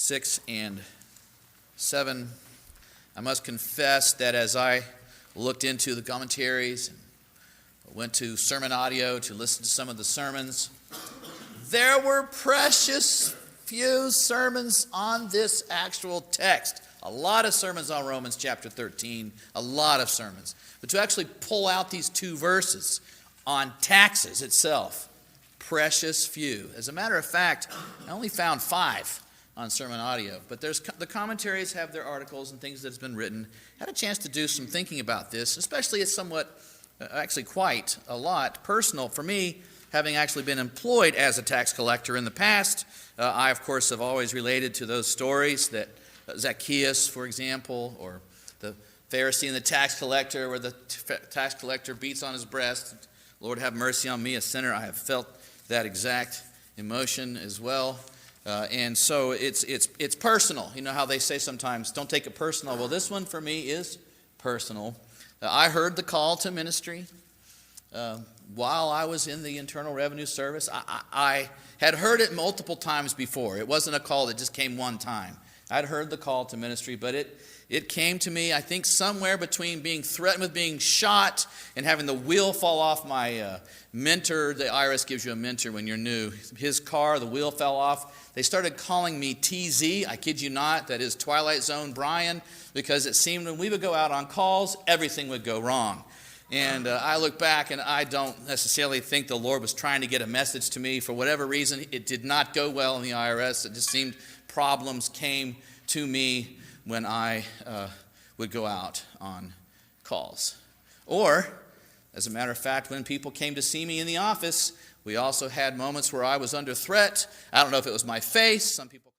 6 and 7. I must confess that as I looked into the commentaries and went to Sermon Audio to listen to some of the sermons, there were precious few sermons on this actual text. A lot of sermons on Romans chapter 13, a lot of sermons. But to actually pull out these two verses on taxes itself, precious few. As a matter of fact, I only found 5 on Sermon Audio. But the commentaries have their articles and things that's been written. Had a chance to do some thinking about this, especially it's somewhat, actually quite a lot, personal for me, having actually been employed as a tax collector in the past. I, of course, have always related to those stories that Zacchaeus, for example, or the Pharisee and the tax collector, where the tax collector beats on his breast, Lord, have mercy on me, a sinner. I have felt that exact emotion as well. And so it's personal. You know how they say sometimes, don't take it personal. Well, this one for me is personal. I heard the call to ministry while I was in the Internal Revenue Service. I had heard it multiple times before. It wasn't a call that just came one time. I'd heard the call to ministry, but it came to me, I think, somewhere between being threatened with being shot and having the wheel fall off my mentor. The IRS gives you a mentor when you're new. His car, the wheel fell off. They started calling me TZ, I kid you not, that is Twilight Zone Brian, because it seemed when we would go out on calls, everything would go wrong. And I look back and I don't necessarily think the Lord was trying to get a message to me. For whatever reason, it did not go well in the IRS. It just seemed problems came to me when I would go out on calls. Or, as a matter of fact, when people came to see me in the office, we also had moments where I was under threat. I don't know if it was my face. Some people